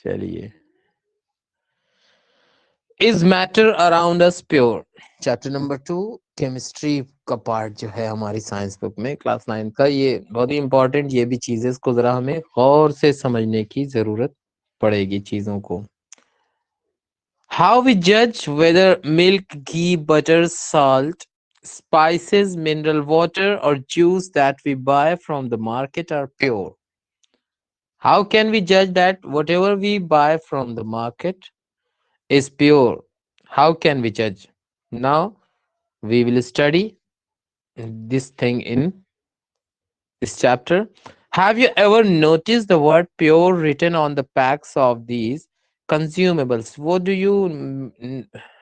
चलिए, is matter around us pure? Chapter number 2, chemistry का part जो है हमारी साइंस बुक में क्लास 9 का, ये बहुत ही इंपॉर्टेंट, ये भी चीजें को जरा हमें गौर से समझने की जरूरत पड़ेगी चीजों को. हाउ वी जज weather milk, ghee, butter, salt, spices, mineral water or juice that we buy from the market are pure? How can we judge that whatever we buy from the market is pure? How can we judge? Now we will study this thing in this chapter. Have you ever noticed the word pure written on the packs of these consumables? What do you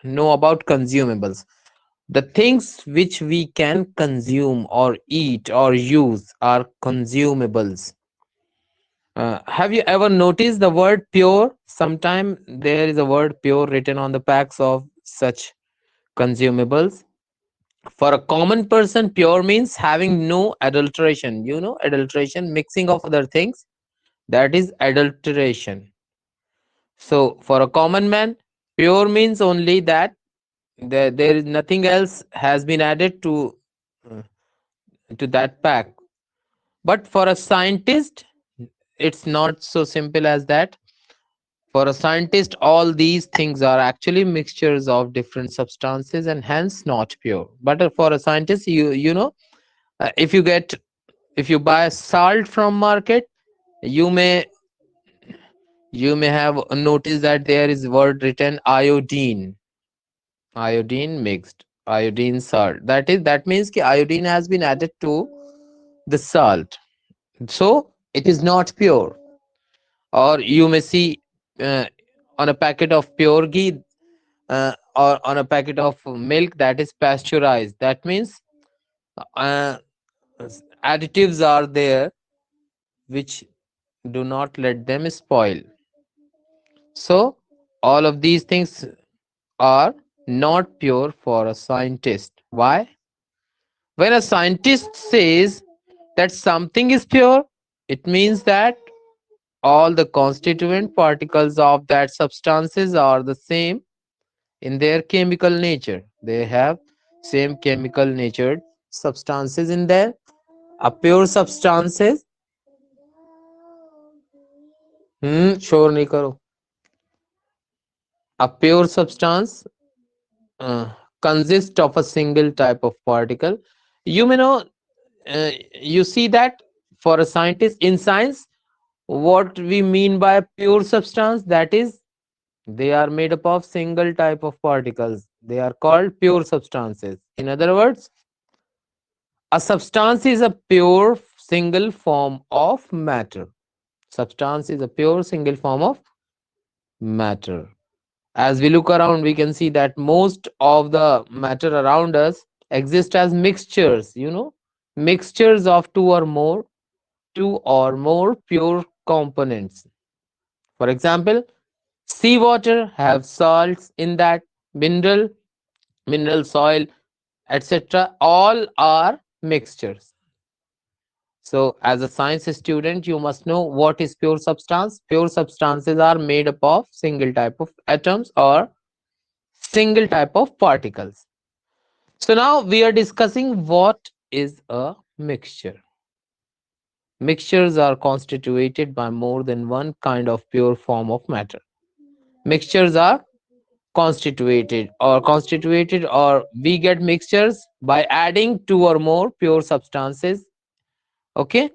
know about consumables? The things which we can consume or eat or use are consumables. Have you ever noticed the word pure? Sometime there is a word pure written on the packs of such consumables. For a common person, pure means having no adulteration. You know, adulteration, mixing of other things, that is adulteration. So, for a common man, pure means only that there is nothing else has been added uh, to that pack. But for a scientist, it's not so simple as that. For a scientist, all these things are actually mixtures of different substances and hence not pure. But for a scientist, you know, if you get, if you buy salt from market, you may you may have noticed that there is word written iodine, iodine mixed, iodine salt. That means ki iodine has been added to the salt, so it is not pure. Or you may see uh, on a packet of pure ghee, or on a packet of milk that is pasteurized. That means uh, additives are there which do not let them spoil. So all of these things are not pure for a scientist. Why? When a scientist says that something is pure, it means that all the constituent particles of that substances are the same in their chemical nature. They have same chemical natured substances in there. A pure substances, शोर नहीं करो. A pure substance consists of a single type of particle. You may know, you see that for a scientist in science, what we mean by pure substance, that is they are made up of single type of particles. They are called pure substances. In other words, a substance is a pure single form of matter. Substance is a pure single form of matter. As we look around, we can see that most of the matter around us exist as mixtures, you know, mixtures of two or more pure components. For example, seawater have salts in that, mineral soil, etc. All are mixtures. So, as a science student, you must know what is pure substance. Pure substances are made up of single type of atoms or single type of particles. So, now we are discussing what is a mixture. Mixtures are constituted by more than one kind of pure form of matter. Mixtures are constituted or we get mixtures by adding two or more pure substances, okay,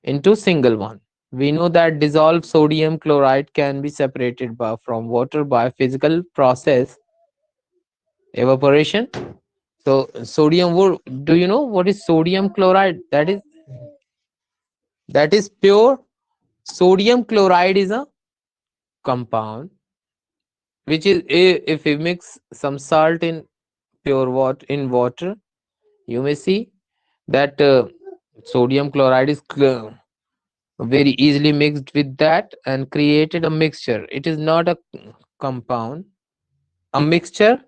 into single one. We know that dissolved sodium chloride can be separated from water by physical process, evaporation. So sodium, do you know what is sodium chloride? That is pure. Sodium chloride is a compound which is, if we mix some salt in pure water, you may see that sodium chloride is very easily mixed with that and created a mixture. It is not a compound. A mixture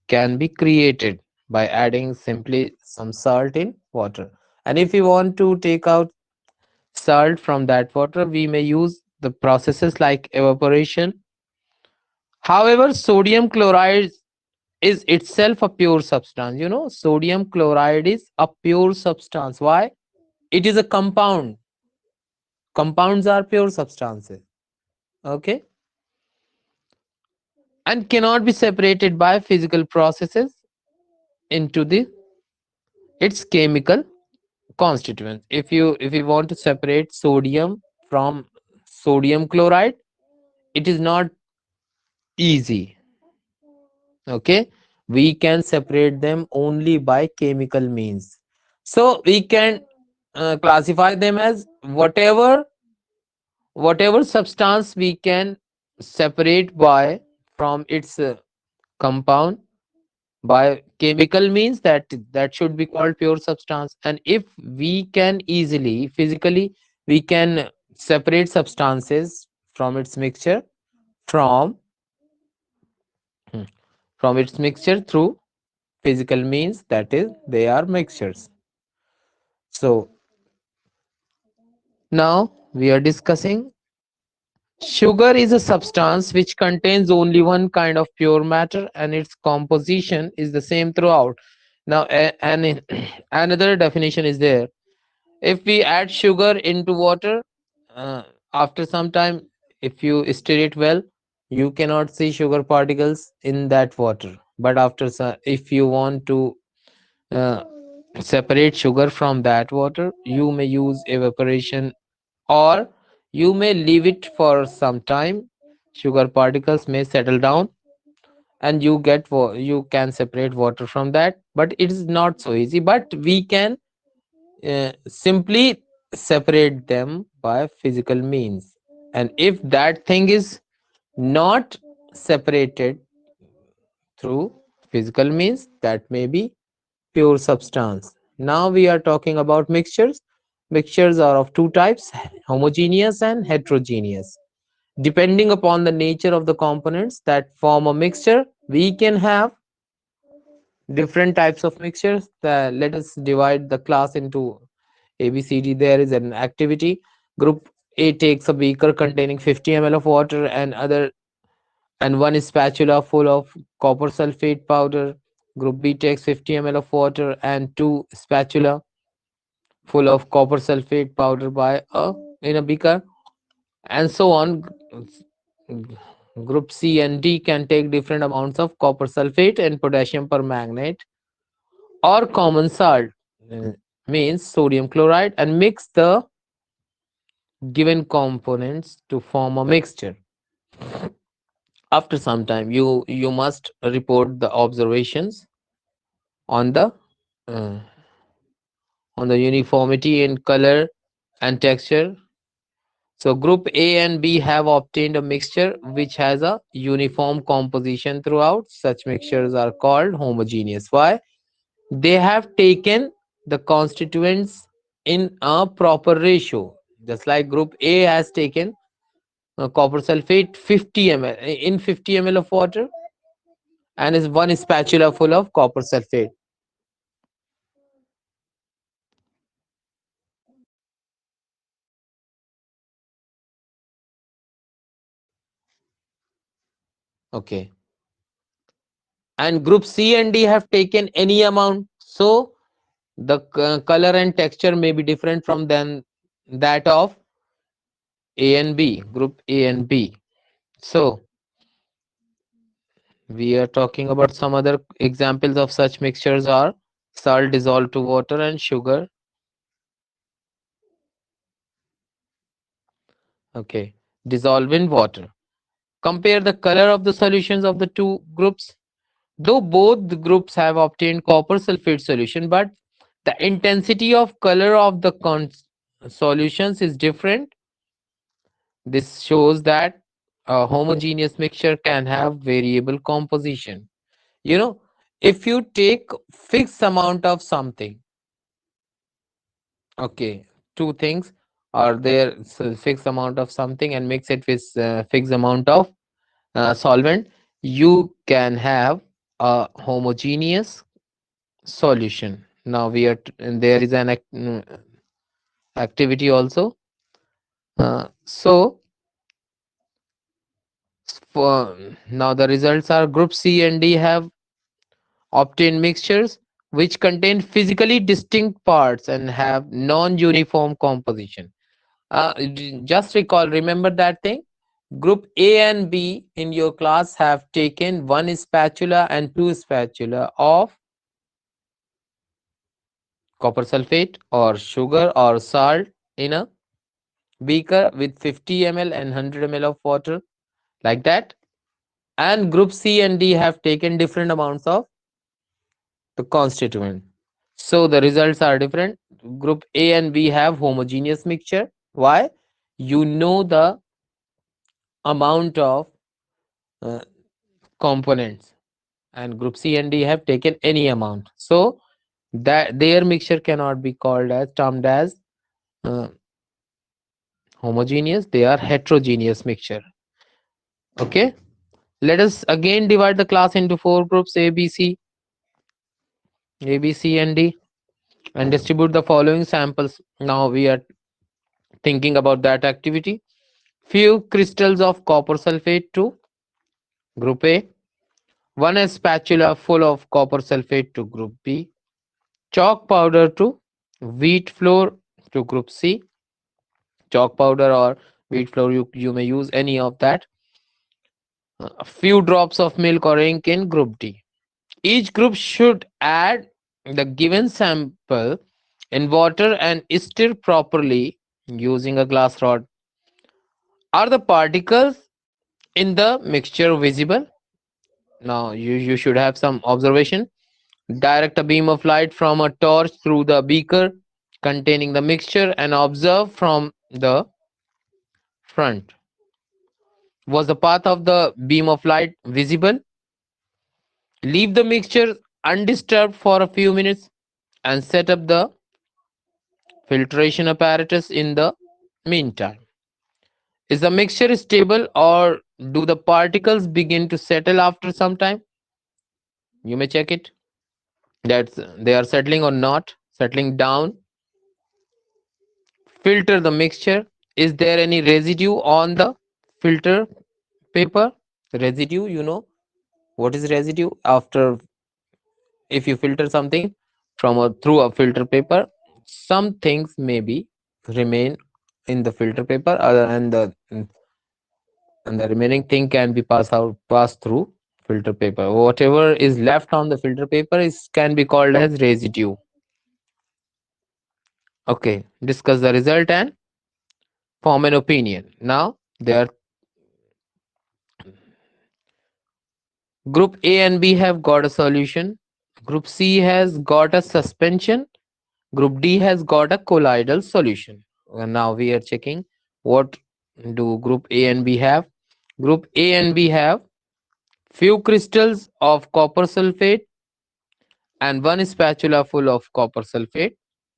can be created by adding simply some salt in water. And if we want to take out salt from that water, we may use the processes like evaporation. However, sodium chloride is itself a pure substance. You know, sodium chloride is a pure substance. Why? It is a compound. Compounds are pure substances. Okay, and cannot be separated by physical processes into the its chemical constituents. If you want to separate sodium from sodium chloride, it is not easy. Okay, we can separate them only by chemical means. So we can classify them as whatever substance we can separate by from its compound by chemical means, that should be called pure substance. And if we can easily physically, we can separate substances from its mixture, from hmm, from its mixture through physical means, that is they are mixtures. So now we are discussing sugar is a substance which contains only one kind of pure matter and its composition is the same throughout. Now another definition is there. If we add sugar into water, uh, after some time, if you stir it well, you cannot see sugar particles in that water. But if you want to uh, separate sugar from that water, you may use evaporation, or you may leave it for some time. Sugar particles may settle down and you can separate water from that, but it is not so easy. But we can simply separate them by physical means. And if that thing is not separated through physical means, that may be pure substance. Now we are talking about mixtures. Mixtures are of two types: homogeneous and heterogeneous. Depending upon the nature of the components that form a mixture, we can have different types of mixtures. Let us divide the class into ABCD. There is an activity. Group A takes a beaker containing 50 ml of water and one spatula full of copper sulfate powder. Group B takes 50 ml of water and two spatula full of copper sulfate powder by a in a beaker, and so on. Group C and D can take different amounts of copper sulfate and potassium permanganate or common salt, uh, means sodium chloride, and mix the given components to form a mixture. After some time, you must report the observations on uh, the uniformity in color and texture. So group A and B have obtained a mixture which has a uniform composition throughout. Such mixtures are called homogeneous. Why? They have taken the constituents in a proper ratio. Just like group A has taken copper sulfate 50 ml in 50 ml of water and is one spatula full of copper sulfate. Okay. And group C and D have taken any amount. So the color and texture may be different from than that of A and B, group A and B. So we are talking about some other examples of such mixtures are salt dissolved to water and sugar. Okay, dissolved in water. Compare the color of the solutions of the two groups. Though both the groups have obtained copper sulfate solution, but the intensity of color of the solutions is different. This shows that a homogeneous mixture can have variable composition. You know, if you take fixed amount of something, okay, two things are there, so fixed amount of something and mix it with fixed amount of solvent, you can have a homogeneous solution. Now and there is an activity also. So Now the results are group C and D have obtained mixtures which contain physically distinct parts and have non-uniform composition. Just recall, remember that thing. Group A and B in your class have taken one spatula and two spatula of copper sulfate or sugar or salt in a beaker with 50 ml and 100 ml of water, like that. And group C and D have taken different amounts of the constituent. So the results are different. Group A and B have homogeneous mixture. Why? You know the amount of uh, components, and group C and D have taken any amount. So that their mixture cannot be called as termed as uh, homogeneous. They are heterogeneous mixture. Okay. Let us again divide the class into four groups A, B, C, and D, and distribute the following samples. Now we are thinking about that activity. Few crystals of copper sulfate to group A, one spatula full of copper sulfate to group B, chalk powder to wheat flour to group C, chalk powder or wheat flour, you may use any of that. A few drops of milk or ink in group D. Each group should add the given sample in water and stir properly using a glass rod. Are the particles in the mixture visible? Now you should have some observation. Direct a beam of light from a torch through the beaker containing the mixture and observe from the front. Was the path of the beam of light visible? Leave the mixture undisturbed for a few minutes and set up the filtration apparatus in the meantime. Is the mixture stable or do the particles begin to settle after some time? You may check it that they are settling or not, settling down. Filter the mixture. Is there any residue on the filter paper? Residue, you know what is residue? After, if you filter something from a through a filter paper, some things maybe remain in the filter paper, and the remaining thing can be passed through filter paper. Whatever is left on the filter paper is can be called as residue. Okay, discuss the result and form an opinion. Now there, group A and B have got a solution, group C has got a suspension, group D has got a colloidal solution. Now we are checking what do group A and B have. Group A and B have few crystals of copper sulfate and one spatula full of copper sulfate.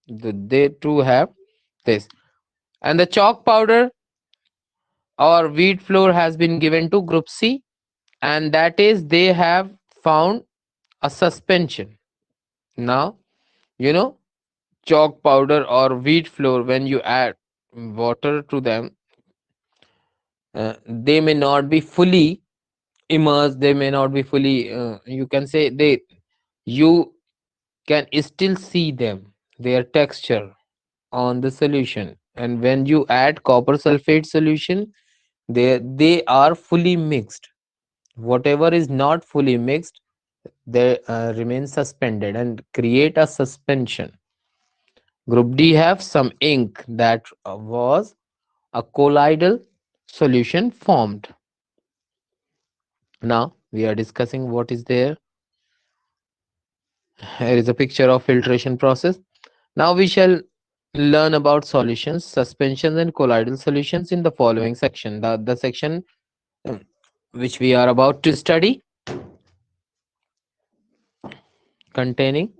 They too have this. And the chalk powder or wheat flour has been given to group C, and that is they have found a suspension. Now, you know, chalk powder or wheat flour, when you add water to them, they may not be fully immersed, they may not be fully, you can say, you can still see them, their texture on the solution. And when you add copper sulfate solution, they are fully mixed. Whatever is not fully mixed, they remain suspended and create a suspension. Group D have some ink that was a colloidal solution formed. Now we are discussing what is there. Here is a picture of filtration process. Now we shall learn about solutions, suspensions, and colloidal solutions in the following section. The section um, which we are about to study, containing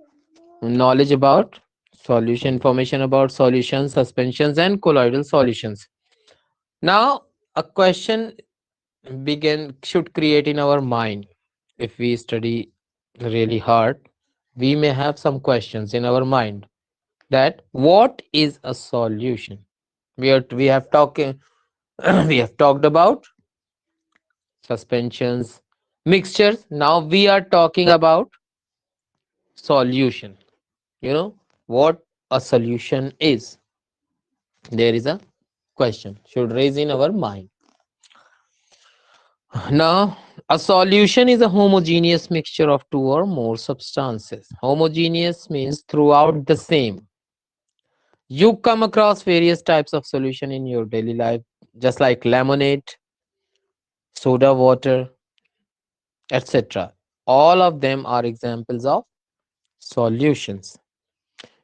knowledge about solution, information about solutions, suspensions, and colloidal solutions. Now, a question begin should create in our mind. If we study really hard, we may have some questions in our mind that what is a solution? We have talking we have talked about suspensions, mixtures. Now we are talking about solution. You know what a solution is? There is a question should raise in our mind. Now, a solution is a homogeneous mixture of two or more substances. Homogeneous means throughout the same. You come across various types of solution in your daily life, just like lemonade, soda water, etc. All of them are examples of solutions.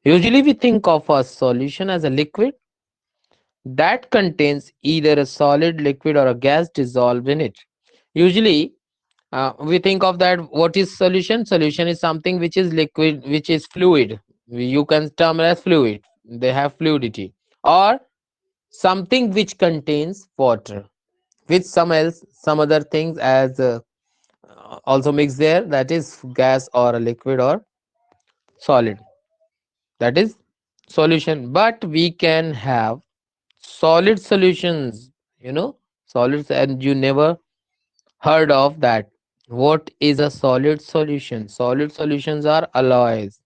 Usually, we think of a solution as a liquid that contains either a solid, liquid, or a gas dissolved in it. Usually, we think of that. What is solution? Solution is something which is liquid, which is fluid. You can term it as fluid. They have fluidity, or something which contains water with some else, some other things as also mixed there. That is gas or a liquid or solid. That is solution. But we can have solid solutions. You know, solids, and you never heard of that. What is a solid solution? Solid solutions are alloys,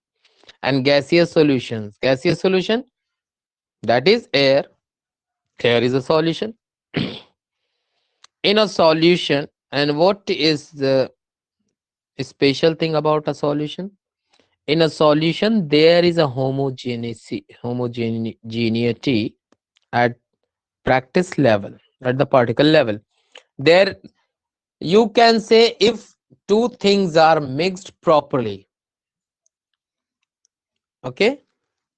and gaseous solutions. Gaseous solution, that is air. Air is a solution in a solution. And what is the special thing about a solution? In a solution, there is a homogeneity at practice level, at the particle level. There, you can say, if two things are mixed properly, okay,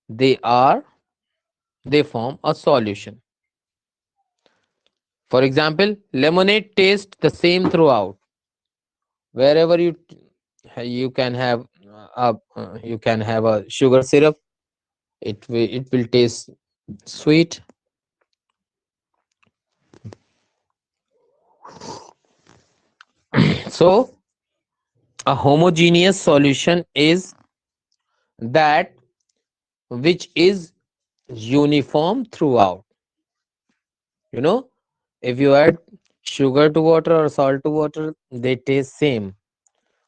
they are they form a solution. For example, lemonade tastes the same throughout. Wherever you can have you can have a sugar syrup, it will taste sweet. So a homogeneous solution is that which is uniform throughout. You know, if you add sugar to water or salt to water, they taste same.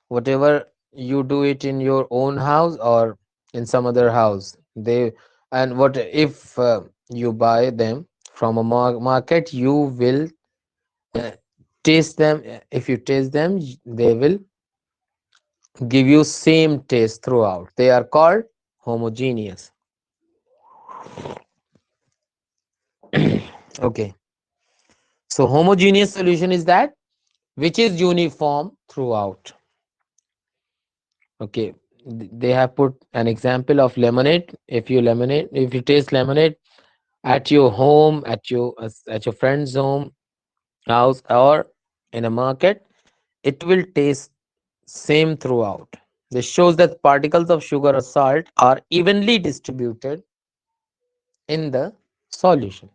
Whatever you do it in your own house or in some other house, they, and what if you buy them from a market, you will uh, taste them. If you taste them, they will give you same taste throughout. They are called homogeneous. Okay, so homogeneous solution is that which is uniform throughout. Okay, they have put an example of lemonade. If you taste lemonade at your home, at your friend's home, house, or in a market, it will taste same throughout. This shows that particles of sugar or salt are evenly distributed in the solution.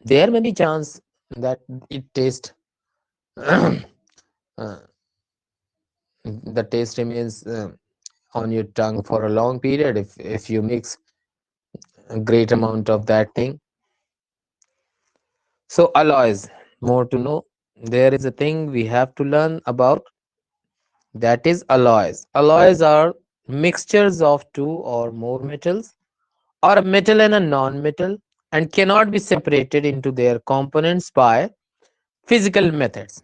There may be chance that it taste uh, the taste remains on your tongue for a long period if you mix a great amount of that thing. So alloys, more to know. There is a thing we have to learn about, that is alloys. Alloys are mixtures of two or more metals, or a metal and a non-metal, and cannot be separated into their components by physical methods.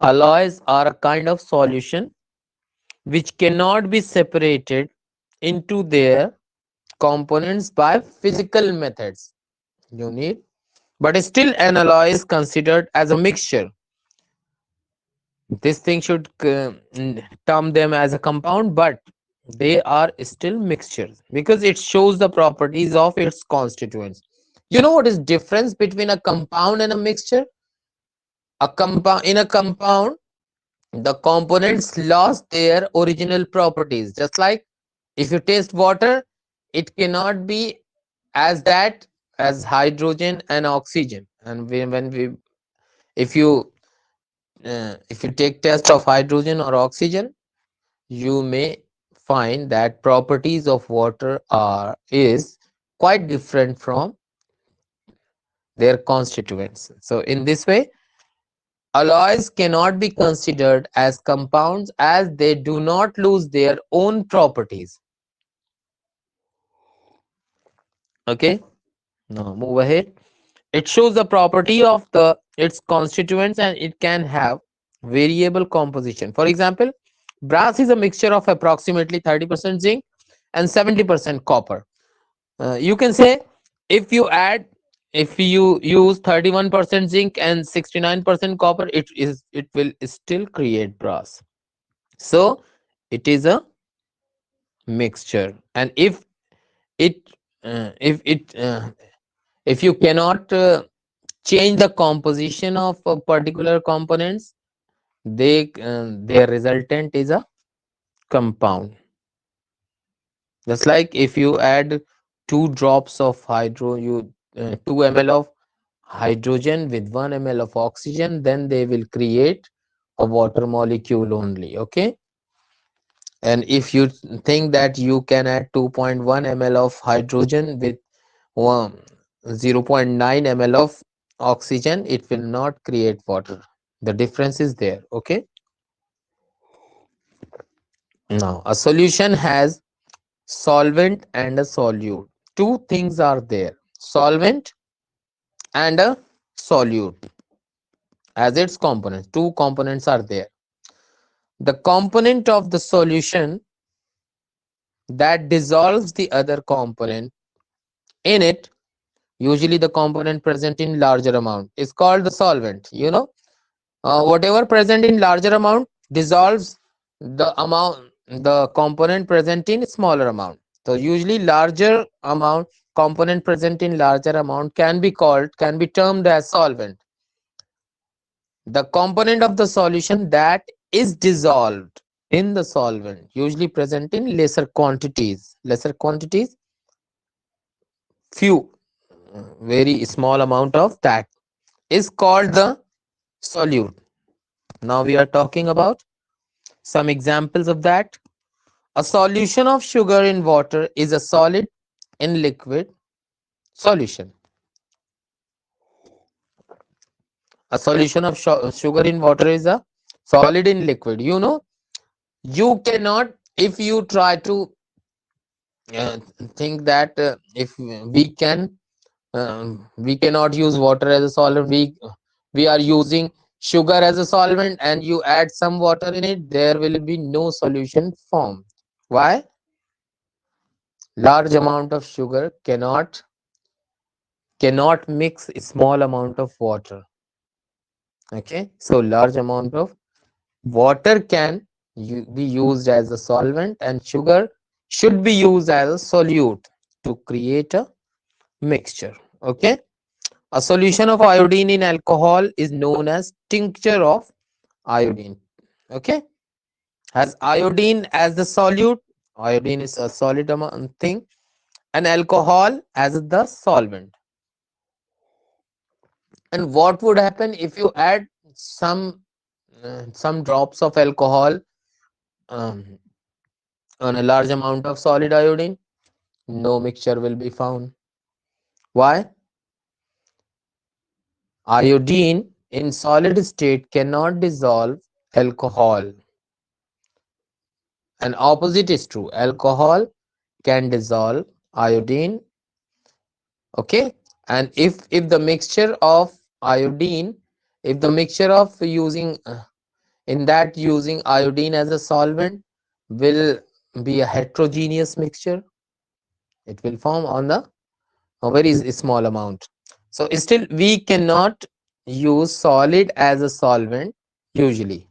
Alloys are a kind of solution which cannot be separated into their components by physical methods. You need, but still an alloy is considered as a mixture. This thing should term them as a compound, but they are still mixtures because it shows the properties of its constituents. You know what is difference between a compound and a mixture? A compound, in a compound, the components lost their original properties. Just like if you taste water, it cannot be as that as hydrogen and oxygen. And when we if you take test of hydrogen or oxygen, you may find that properties of water are is quite different from their constituents. So in this way, alloys cannot be considered as compounds as they do not lose their own properties. Okay, now move ahead. It shows the property of the its constituents and it can have variable composition. For example, brass is a mixture of approximately 30% zinc and 70% copper. You can say if you add if you use 31% zinc and 69% copper, it will still create brass. So it is a mixture, and it if it if you cannot change the composition of particular components, they their resultant is a compound. Just like if you add two drops of hydro you 2 ml of hydrogen with 1 ml of oxygen, then they will create a water molecule only. Okay, and if you think that you can add 2.1 ml of hydrogen with one 0.9 ml of oxygen, it will not create water. The difference is there. Okay, now a solution has solvent and a solute. Two things are there, solvent and a solute as its components. Two components are there. The component of the solution that dissolves the other component in it, usually the component present in larger amount, is called the solvent. You know, whatever present in larger amount dissolves the component present in smaller amount. So usually larger amount component present in larger amount can be termed as solvent. The component of the solution that is dissolved in the solvent, usually present in lesser quantities, few very small amount of that, is called the solute. Now we are talking about some examples of that. A solution of sugar in water is a solid in liquid solution. A solution of sugar in water is a solid in liquid. You know, you cannot, if you try to uh, think that if we cannot use water as a solvent, we are using sugar as a solvent and you add some water in it, there will be no solution formed. Why? Large amount of sugar cannot mix a small amount of water. Okay, so large amount of water can be used as a solvent and sugar should be used as a solute to create a mixture. Okay, a solution of iodine in alcohol is known as tincture of iodine. Okay, has iodine as the solute. Iodine is a solid amount thing, and alcohol as the solvent. And what would happen if you add some drops of alcohol um, on a large amount of solid iodine? No mixture will be found. Why? Iodine in solid state cannot dissolve alcohol. And opposite is true. Alcohol can dissolve iodine. Okay. And if the mixture of iodine, if the mixture of using in that using iodine as a solvent will be a heterogeneous mixture, it will form on the a very small amount. So still we cannot use solid as a solvent usually.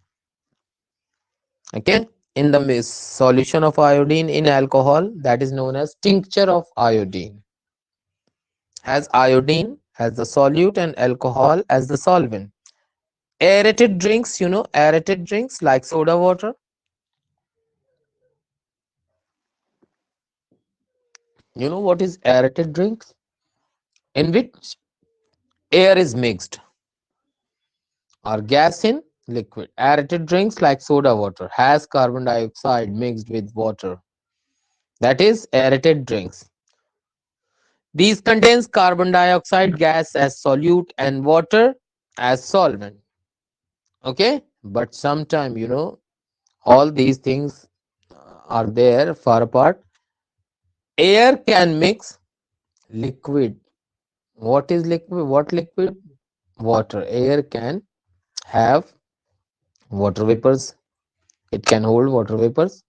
Okay, in the solution of iodine in alcohol, that is known as tincture of iodine, has iodine as the solute and alcohol as the solvent. Aerated drinks, you know, aerated drinks like soda water. You know what is aerated drinks? In which air is mixed or gas in liquid. Aerated drinks like soda water has carbon dioxide mixed with water. That is aerated drinks. These contains carbon dioxide gas as solute and water as solvent. Okay, but sometime all these things are there far apart. Air can mix liquid. What is liquid? What liquid? Water. Air can have water vapors. It can hold water vapors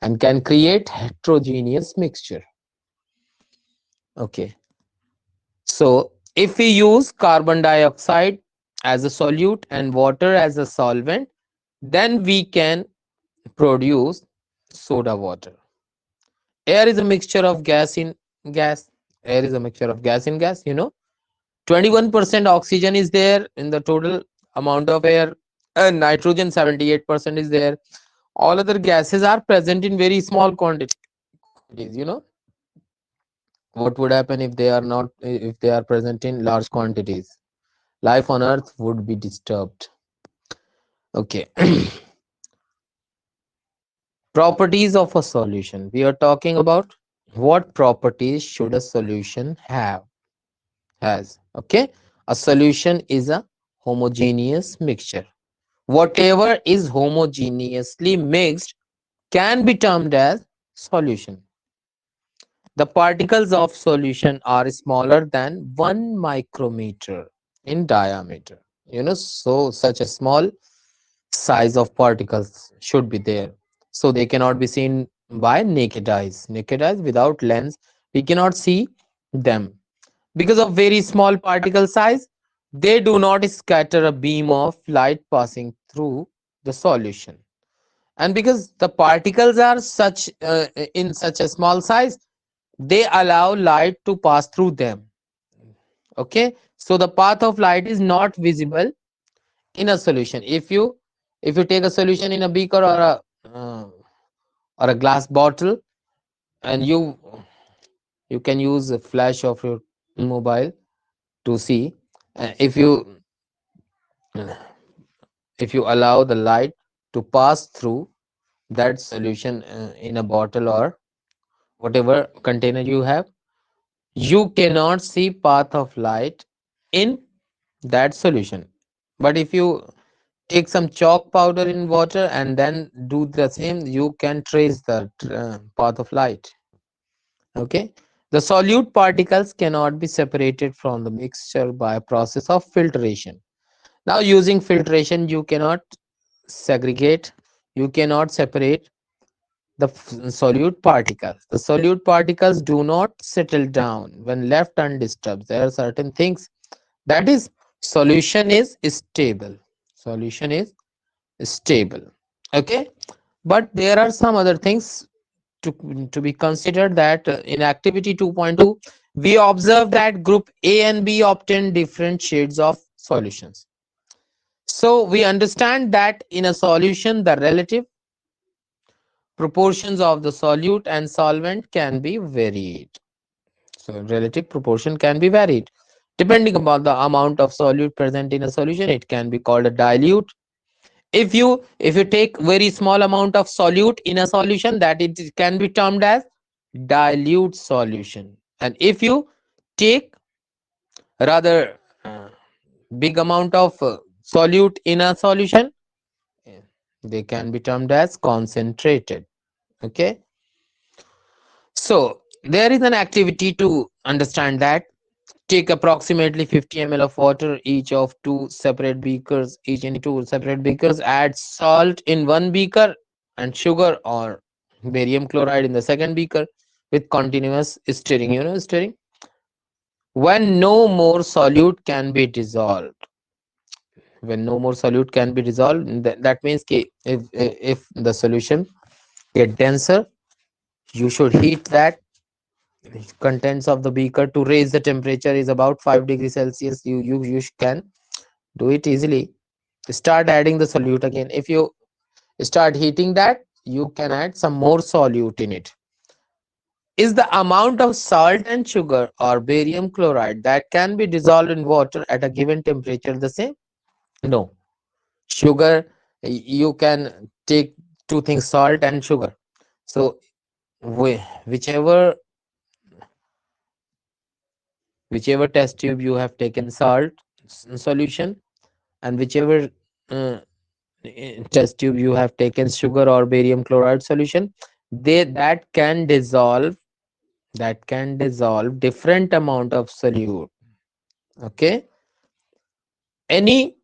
and can create heterogeneous mixture. Okay. So if we use carbon dioxide as a solute and water as a solvent, then we can produce soda water. Air is a mixture of gas in gas. Air is a mixture of gas in gas. 21% oxygen is there in the total amount of air, and nitrogen 78% is there. All other gases are present in very small quantities. What would happen if they are not, if they are present in large quantities? Life on earth would be disturbed. Okay. Properties of a solution. We are talking about what properties should a solution have has. Okay. A solution is a homogeneous mixture. Whatever is homogeneously mixed can be termed as solution. The particles of solution are smaller than 1 micrometer in diameter. So such a small size of particles should be there. So they cannot be seen by naked eyes. Naked eyes without lens, we cannot see them. Because of very small particle size, they do not scatter a beam of light passing through the solution. And because the particles are such in such a small size, they allow light to pass through them. Okay, so the path of light is not visible in a solution. If you take a solution in a beaker uh, or a glass bottle, and you can use a flash of your mobile to see. If you allow the light to pass through that solution in a bottle or whatever container you have, you cannot see path of light in that solution. But if you take some chalk powder in water and then do the same, you can trace the path of light. Okay, the solute particles cannot be separated from the mixture by a process of filtration. Now using filtration, you cannot segregate, you cannot separate the solute particles. The solute particles do not settle down when left undisturbed. There are certain things, that is, solution is stable. Solution is stable. Okay, but there are some other things to, to be considered, that in activity 2.2 we observe that group A and B obtain different shades of solutions. So we understand that in a solution the relative proportions of the solute and solvent can be varied. So relative proportion can be varied depending upon the amount of solute present in a solution. It can be called a dilute. If you take very small amount of solute in a solution, that it can be termed as dilute solution. And if you take rather big amount of solute in a solution, eh, they can be termed as concentrated. Okay, so there is an activity to understand that. Take approximately 50 ml of water, each of two separate beakers, each in two separate beakers. Add salt in one beaker and sugar or barium chloride in the second beaker with continuous stirring. Stirring. When no more solute can be dissolved, when no more solute can be dissolved, that means if the solution get denser, you should heat that contents of the beaker to raise the temperature is about 5 degrees Celsius. You can do it easily. Start adding the solute again. If you start heating that, you can add some more solute in it. Is the amount of salt and sugar or barium chloride that can be dissolved in water at a given temperature the same? No. Sugar, you can take two things, salt and sugar. So whichever whichever test tube you have taken salt solution, and whichever uh, test tube you have taken sugar or barium chloride solution, they that can dissolve different amount of solute. Okay, any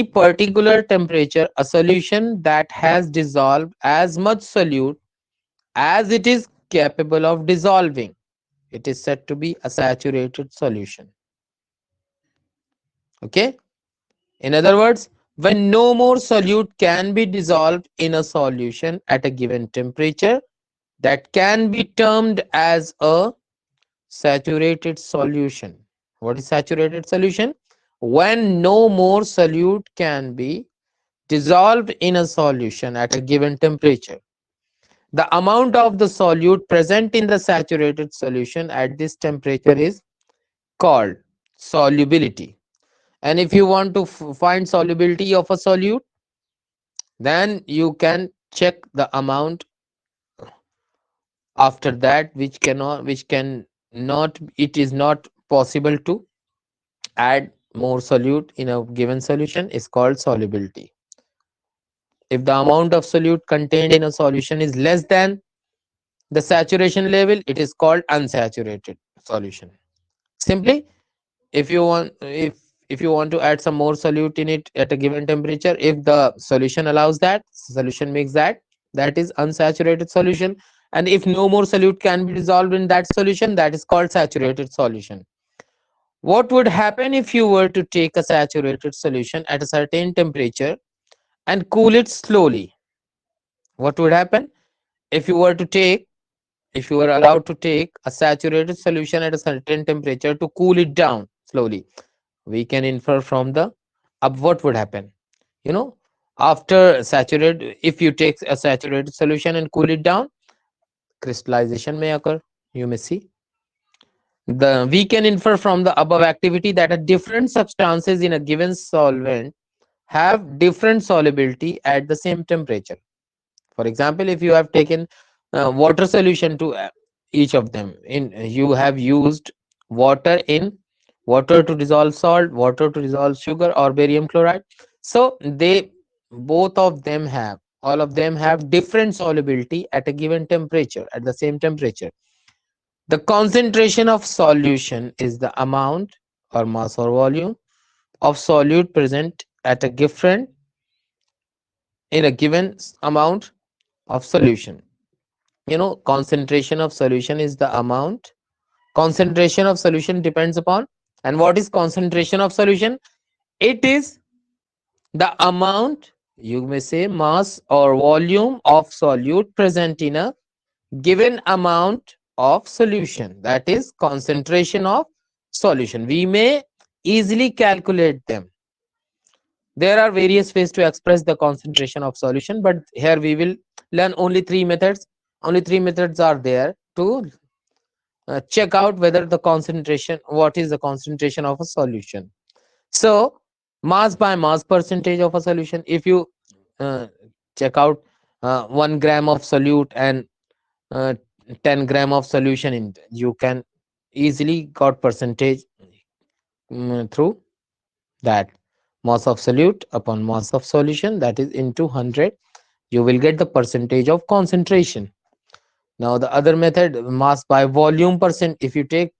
particular temperature, a solution that has dissolved as much solute as it is capable of dissolving, it is said to be a saturated solution. Okay, in other words, when no more solute can be dissolved in a solution at a given temperature, that can be termed as a saturated solution. What is saturated solution? When no more solute can be dissolved in a solution at a given temperature. The amount of the solute present in the saturated solution at this temperature is called solubility. And if you want to find solubility of a solute, then you can check the amount after that, which can not, it is not possible to add more solute in a given solution, is called solubility. If the amount of solute contained in a solution is less than the saturation level, it is called unsaturated solution. Simply, if you want if you want to add some more solute in it at a given temperature, if the solution allows that, solution makes that, that is unsaturated solution. And if no more solute can be dissolved in that solution, that is called saturated solution. What would happen if you were to take a saturated solution at a certain temperature and cool it slowly? What would happen if you were to take, if you were allowed to take a saturated solution at a certain temperature to cool it down slowly? We can infer from the up what would happen. You know, after saturated, if you take a saturated solution and cool it down, crystallization may occur. You may see. We can infer from the above activity that a different substances in a given solvent have different solubility at the same temperature. For example, if you have taken water solution to each of them, in you have used water in water to dissolve salt, water to dissolve sugar or barium chloride. So they both of them have, all of them have different solubility at a given temperature, at the same temperature. The concentration of solution is the amount or mass or volume of solute present at a different in a given amount of solution. You know, concentration of solution is the amount. Concentration of solution depends upon, and what is concentration of solution? It is the amount, you may say mass or volume of solute present in a given amount of solution. That is concentration of solution. We may easily calculate them. There are various ways to express the concentration of solution, but here we will learn only three methods. Only three methods are there to check out whether the concentration, what is the concentration of a solution. So mass by mass percentage of a solution, if you uh, check out 1 gram of solute and uh, 10 gram of solution in, you can easily got percentage through that. Mass of solute upon mass of solution, that is into 100, you will get the percentage of concentration. Now the other method, mass by volume percent, if you take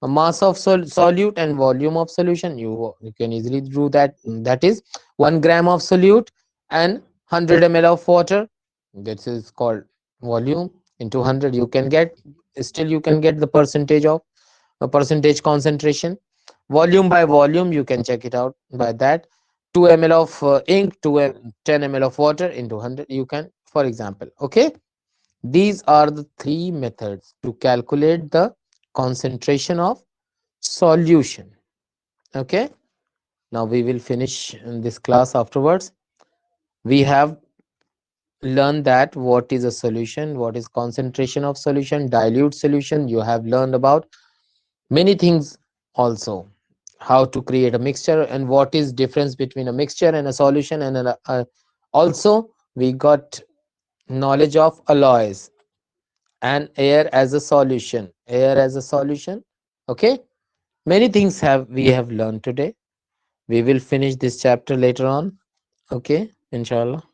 a mass of solute and volume of solution, you can easily do that. That is 1 gram of solute and 100 ml of water. This is called volume into 100. You can get, still you can get the percentage of a percentage concentration. Volume by volume, you can check it out by that. 2 ml of ink to 10 ml of water into 100, you can, for example. Okay, these are the three methods to calculate the concentration of solution. Okay, now we will finish in this class afterwards. We have learned that what is a solution, what is concentration of solution, dilute solution. You have learned about many things also, how to create a mixture and what is difference between a mixture and a solution, and also we got knowledge of alloys and air as a solution, air as a solution. Okay, Many things have we have learned today. We will finish this chapter later on. Okay, inshallah.